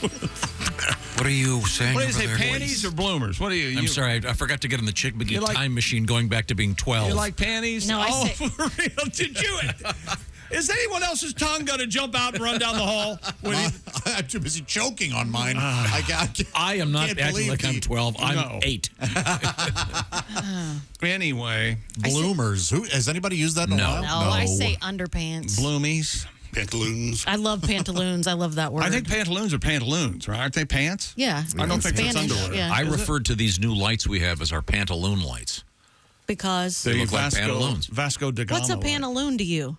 What are you saying? What do you over say, there? panties or bloomers? What do you? I'm sorry, I forgot to get in the Chick McGee time machine going back to being 12. You like panties? No, I say. For real? Did you? Is anyone else's tongue going to jump out and run down the hall? I'm too busy choking on mine. I am not acting like I'm 12. I'm 8. Anyway. Bloomers. Has anybody used that in a while? No, I say underpants. Bloomies. Pantaloons. I love pantaloons. I love that word. I think pantaloons are pantaloons, right? Aren't they pants? Yeah. I don't think it's underwear. Yeah. I referred to these new lights we have as our pantaloon lights. Because They look like pantaloons. Vasco da Gama. what's a pantaloon to you?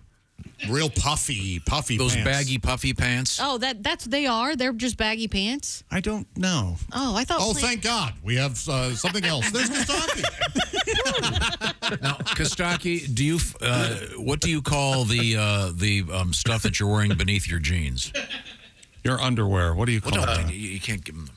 Real puffy Those pants. baggy, puffy pants. Oh, that's they are. They're just baggy pants. I don't know. Oh, I thought. Oh, thank God. We have something else. There's Costaki. Now, Costaki, do you what do you call the stuff that you're wearing beneath your jeans? Your underwear. What do you call it? You can't give them.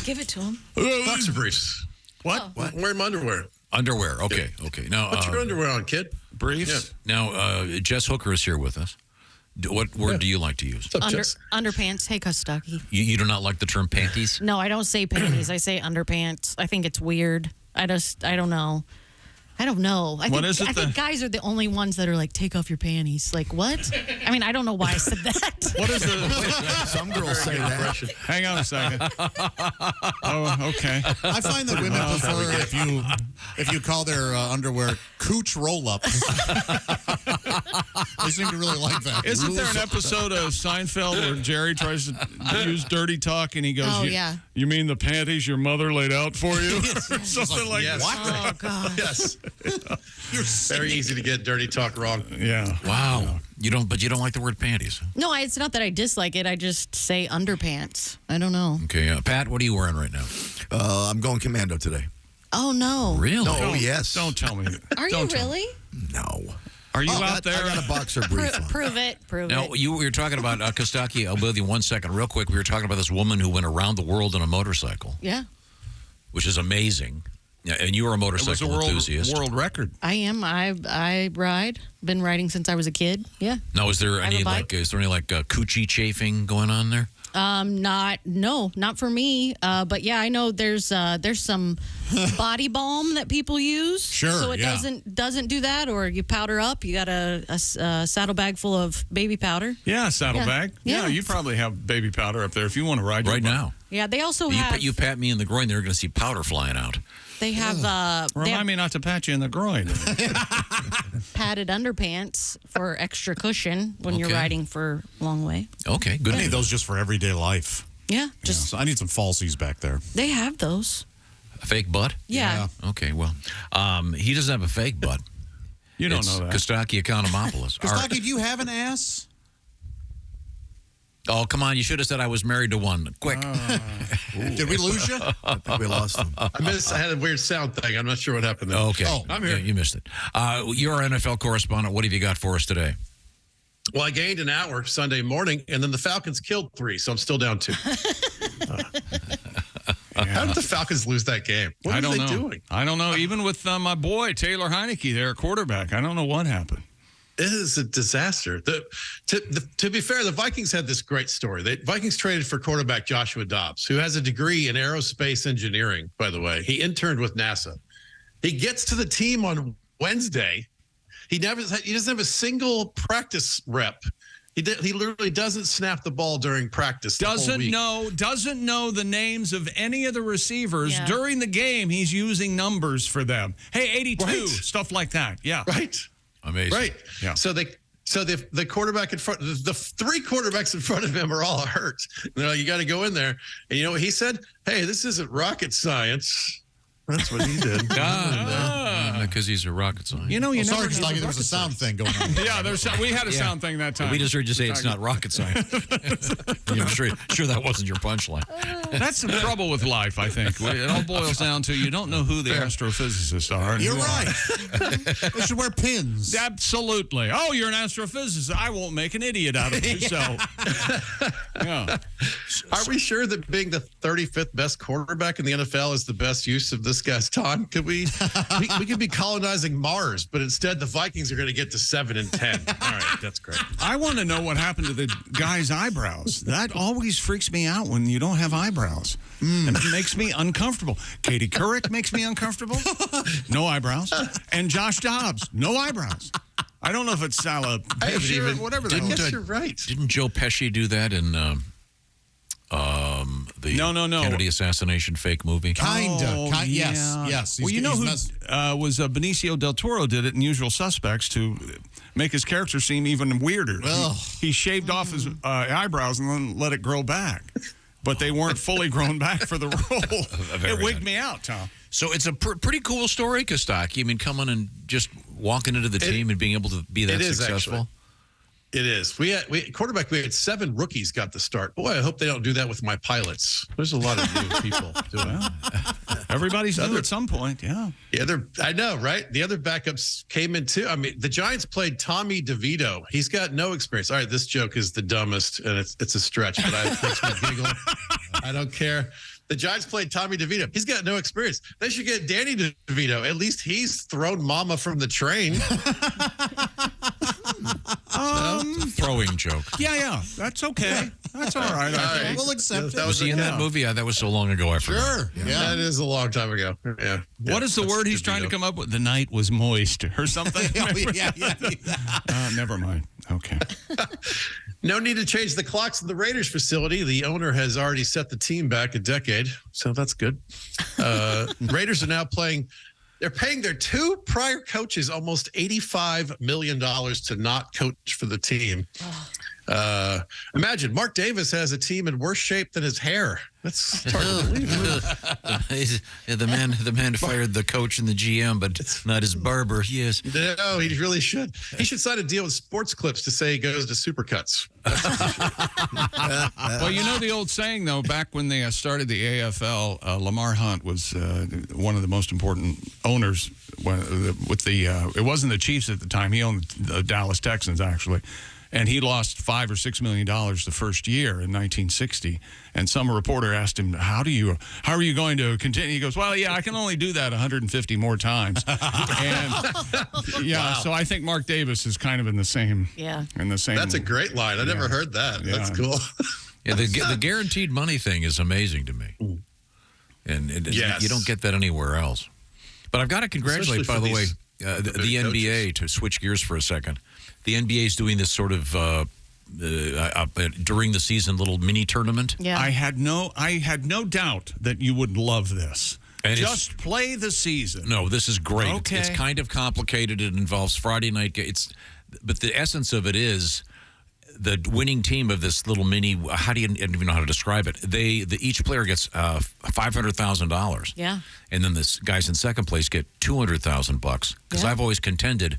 Give it to him. Boxer briefs. What? I'm wearing my underwear. Underwear. Okay. Now, Put your underwear on, kid. Briefs? Yeah. Now, Jess Hooker is here with us. What word do you like to use? What's up, Jess? Underpants. Hey, Costaki. You do not like the term panties? No, I don't say panties. I say underpants. I think it's weird. I don't know. I think guys are the only ones that are like, take off your panties. Like, what? I mean, I don't know why I said that. What is the... Some girls say that. Hang on a second. Oh, okay. I find that women prefer if you call their underwear cooch roll-ups. They seem to really like that. Isn't there an episode of Seinfeld where Jerry tries to use dirty talk and he goes, Oh, yeah. You mean the panties your mother laid out for you? Or something like yes. that. Oh, God. Yes. You're Very easy to get dirty talk wrong. Yeah. Wow. You don't like the word panties. No, it's not that I dislike it. I just say underpants. I don't know. Okay, Pat, what are you wearing right now? I'm going commando today. Oh, no. Really? No, yes. Don't tell me. Are you really? No. Are you out there? I got a boxer brief on. Prove it. Now, we were talking about, Costaki, I'll be with you 1 second, real quick. We were talking about this woman who went around the world on a motorcycle, Yeah. which is amazing. Yeah, and you are a It motorcycle was a enthusiast. world record. I am. I ride. Been riding since I was a kid. Yeah. Now, is there have any a bike. coochie chafing going on there? Not for me. But yeah, I know there's some body balm that people use. Sure, So it yeah. doesn't do that, or you powder up. You got a saddlebag full of baby powder. Yeah, saddlebag. Yeah. You probably have baby powder up there if you want to ride your Right bike. now. Yeah, they also You have. pat me in the groin, they're going to see powder flying out. They have. Remind me not to pat you in the groin. padded underpants for extra cushion when you're Okay. riding for a long way. Okay, good. I need those just for everyday life. Yeah, just So I need some falsies back there. they have those. A fake butt? Yeah. Okay, well, he doesn't have a fake butt. You don't It's know that. Kostaki Economopoulos. Costaki, do you have an ass? Oh, come on. You should have said I was married to one. Quick. Did we lose you? I think we lost him. I had a weird sound thing. I'm not sure what happened there. Okay. Oh, I'm here. Yeah, you missed it. You're our NFL correspondent. What have you got for us today? Well, I gained an hour Sunday morning, and then the Falcons killed 3, so I'm still down 2. How did the Falcons lose that game? What I are don't they know. doing? I don't know. Even with my boy Taylor Heineke there, quarterback, I don't know what happened. It is a disaster. To be fair, the Vikings had this great story. The Vikings traded for quarterback Joshua Dobbs, who has a degree in aerospace engineering, by the way. He interned with NASA. He gets to the team on Wednesday. He doesn't have a single practice rep. He literally doesn't snap the ball during practice. Doesn't know the names of any of the receivers. Yeah. During the game, he's using numbers for them. Hey, 82, Right. stuff like that. Yeah. Right. Amazing. Right. Yeah. So the quarterback in front, the 3 quarterbacks in front of him are all hurt. You got to go in there. And you know what he said? Hey, this isn't rocket science. That's what he did. Because he's a rocket scientist. You know, you Sorry, never know Costaki, the there was a rocket sound thing going on. Yeah, we had a sound thing that time. We just heard you say it's not rocket science. I'm sure that wasn't your punchline. That's the trouble with life, I think. It all boils down to you don't know who the astrophysicists are. and You're who aren't. right. They should wear pins. Absolutely. Oh, you're an astrophysicist. I won't make an idiot out of you. So, yeah. Are we sure that being the 35th best quarterback in the NFL is the best use of this this guy's time. Could we could be colonizing Mars, but instead the Vikings are going to get to 7 and 10. All right, that's great. I want to know what happened to the guy's eyebrows. That always freaks me out when you don't have eyebrows. And it makes me uncomfortable. Katie Couric makes me uncomfortable. No eyebrows. And Josh Dobbs, no eyebrows. I don't know if it's salivity or whatever that I was. guess you're right. Didn't Joe Pesci do that in the No. Kennedy assassination fake movie? Kinda. Yeah. Yes. Well, you know who was Benicio del Toro did it in Usual Suspects to make his character seem even weirder. He shaved off his eyebrows and then let it grow back. But they weren't fully grown back for the role. It wigged me out, Tom. So it's a pretty cool story, Costaki. I mean, coming and just walking into the team and being able to be that successful. Actually. It is. We had 7 rookies got the start. Boy, I hope they don't do that with my pilots. There's a lot of new people doing it. Everybody's new at some point, yeah. Yeah, I know, right? The other backups came in too. I mean, the Giants played Tommy DeVito. He's got no experience. All right, this joke is the dumbest, and it's a stretch, but it makes me giggle. I don't care. The Giants played Tommy DeVito. He's got no experience. They should get Danny DeVito. At least he's thrown Mama from the train. Throwing joke. Yeah. That's okay. That's all right. All right. We'll accept it. Was he in that movie? That was so long ago, I forgot. Sure. Yeah. That is a long time ago. Yeah. What is the word he's trying to come up with? The night was moist or something? yeah. Never mind. Okay. No need to change the clocks in the Raiders facility. The owner has already set the team back a decade, so that's good. Raiders are now they're paying their 2 prior coaches almost $85 million to not coach for the team. Imagine Mark Davis has a team in worse shape than his hair. That's hard to believe. The man fired the coach and the GM, but not his barber. Yes. No, he really should. He should sign a deal with Sports Clips to say he goes to Supercuts. Well, you know the old saying, though, back when they started the AFL, Lamar Hunt was one of the most important owners it wasn't the Chiefs at the time. He owned the Dallas Texans, actually. And he lost $5 or $6 million the first year in 1960. And some reporter asked him, how are you going to continue? He goes, well, yeah, I can only do that 150 more times. And so I think Mark Davis is kind of in the same. Yeah. That's a great line. I never heard that. Yeah. That's cool. Yeah, the guaranteed money thing is amazing to me. And you don't get that anywhere else. But I've got to congratulate, by the way, the NBA, to switch gears for a second. The NBA is doing this sort of during the season little mini tournament. Yeah. I had no doubt that you would love this. And just play the season. No, this is great. Okay. It's kind of complicated. It involves Friday night. But the essence of it is the winning team of this little mini. How do you I don't even know how to describe it? Each player gets $500,000. Yeah. And then the guys in second place get $200,000. Because I've always contended,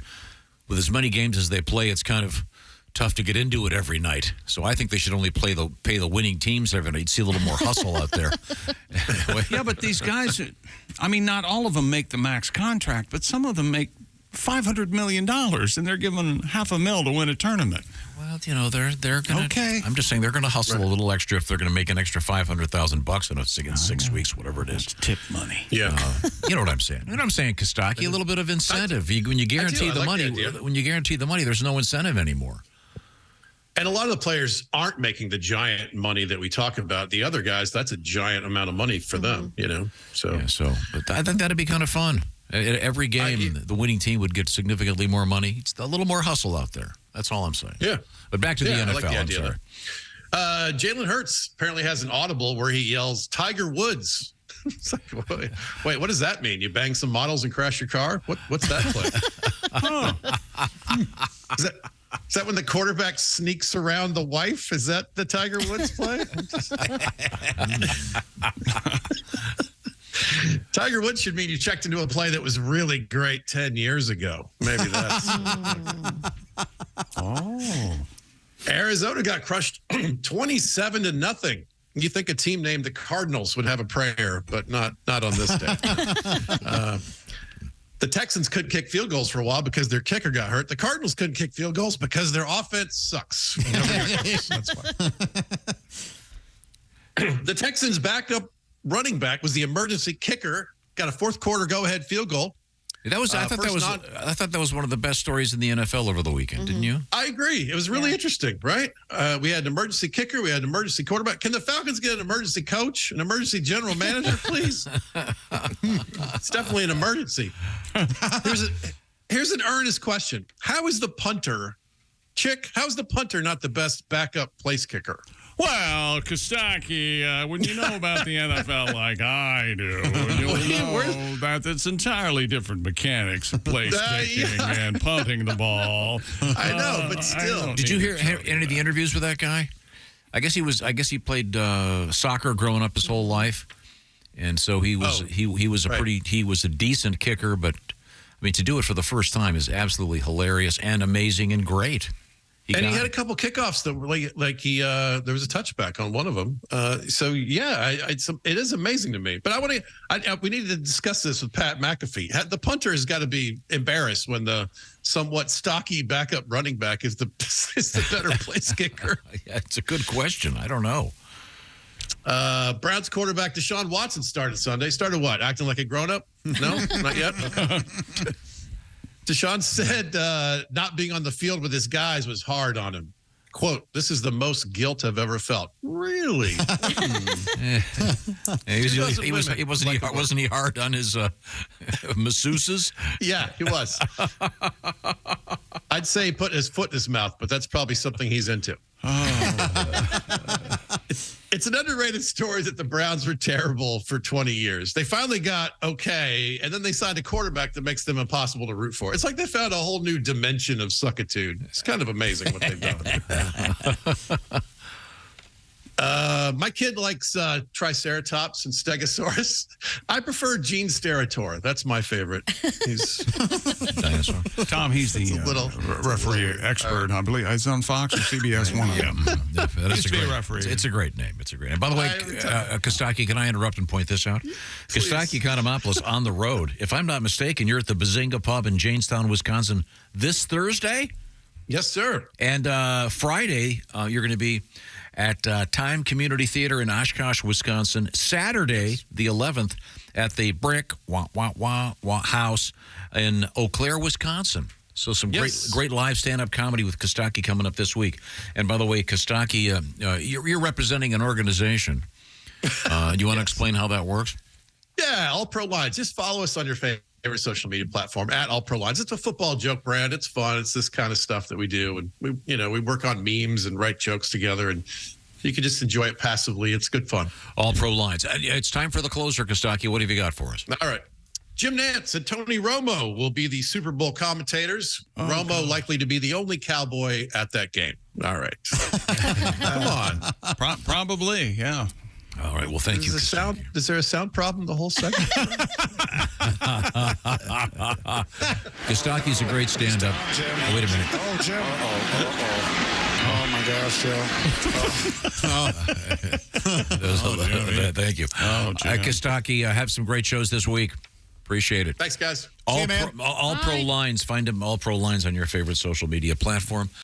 with as many games as they play, it's kind of tough to get into it every night. So I think they should only pay the winning teams every night. You'd see a little more hustle out there. Yeah, but these guys, I mean, not all of them make the max contract, but some of them make $500 million, and they're given $500,000 to win a tournament. Well, they're going to. Okay. I'm just saying they're going to hustle a little extra if they're going to make an extra $500,000 in 6 weeks, whatever it is. It's tip money. Yeah. You know what I'm saying? You know what I'm saying, Costaki? A little bit of incentive. When you guarantee the money, there's no incentive anymore. And a lot of the players aren't making the giant money that we talk about. The other guys, that's a giant amount of money for them, So, but I think that'd be kind of fun. At every game, the winning team would get significantly more money. It's a little more hustle out there. That's all I'm saying. Yeah. But back to the NFL. I like the idea I'm sorry. Jalen Hurts apparently has an audible where he yells, Tiger Woods. It's like, wait, what does that mean? You bang some models and crash your car? What's that play? Is that when the quarterback sneaks around the wife? Is that the Tiger Woods play? Tiger Woods should mean you checked into a play that was really great 10 years ago. Maybe that's. Arizona got crushed 27-0. You think a team named the Cardinals would have a prayer, but not on this day. The Texans couldn't kick field goals for a while because their kicker got hurt. The Cardinals couldn't kick field goals because their offense sucks. That's why. The Texans' backup running back was the emergency kicker got a fourth quarter go-ahead field goal. I thought that was one of the best stories in the NFL over the weekend, didn't you? I agree. It was really interesting, right? We had an emergency kicker. We had an emergency quarterback. Can the Falcons get an emergency coach, an emergency general manager, please? It's definitely an emergency. Here's an earnest question. How is the punter not the best backup place kicker? Well, Costaki, when you know about the NFL like I do, you'll know that it's entirely different mechanics of place kicking and punting the ball. I know, but still. Did you hear any of the interviews with that guy? I guess he played soccer growing up his whole life, and so he was he was a decent kicker, but I mean to do it for the first time is absolutely hilarious and amazing and great. He had a couple kickoffs that were like there was a touchback on one of them. So yeah, it is amazing to me. But we need to discuss this with Pat McAfee. The punter has got to be embarrassed when the somewhat stocky backup running back is the better place kicker. Yeah, it's a good question. I don't know. Browns quarterback Deshaun Watson started Sunday. Started what? Acting like a grown-up? No, not yet. Okay. Deshaun said not being on the field with his guys was hard on him. Quote, "This is the most guilt I've ever felt." Really? Wasn't he hard on his masseuses? Yeah, he was. I'd say he put his foot in his mouth, but that's probably something he's into. It's an underrated story that the Browns were terrible for 20 years. They finally got okay, and then they signed a quarterback that makes them impossible to root for. It's like they found a whole new dimension of suckitude. It's kind of amazing what they've done. My kid likes Triceratops and Stegosaurus. I prefer Gene Steratore. That's my favorite. He's dinosaur. Tom, he's the referee expert. I believe it's on Fox or CBS. One of them. That's a great referee. It's a great name. It's a great name. By the way, Costaki, can I interrupt and point this out? Costaki Economopoulos on the road. If I'm not mistaken, you're at the Bazinga Pub in Jamestown, Wisconsin this Thursday? Yes, sir. And Friday, you're going to be at Time Community Theater in Oshkosh, Wisconsin. Saturday, the 11th, at the Brick House in Eau Claire, Wisconsin. So some great live stand-up comedy with Costaki coming up this week. And by the way, Costaki, you're representing an organization. Do you want to explain how that works? Yeah, All Pro Lines. Just follow us on your favorite social media platform at All Pro Lines. It's a football joke brand. It's fun. It's this kind of stuff that we do, and we work on memes and write jokes together, and you can just enjoy it passively. It's good fun. All Pro Lines. It's time for the closer, Costaki. What have you got for us? All right. Jim Nantz and Tony Romo will be the Super Bowl commentators. Romo likely to be the only Cowboy at that game. All right. Come on. Probably, yeah. All right. Well, thank you. Is there a sound problem the whole segment? Costaki's a great stand-up. Oh, wait a minute. Oh, Jim. Oh, my gosh, Joe. Thank you. Costaki, have some great shows this week. Appreciate it. Thanks, guys. All Pro Lines. Find them All Pro Lines on your favorite social media platform.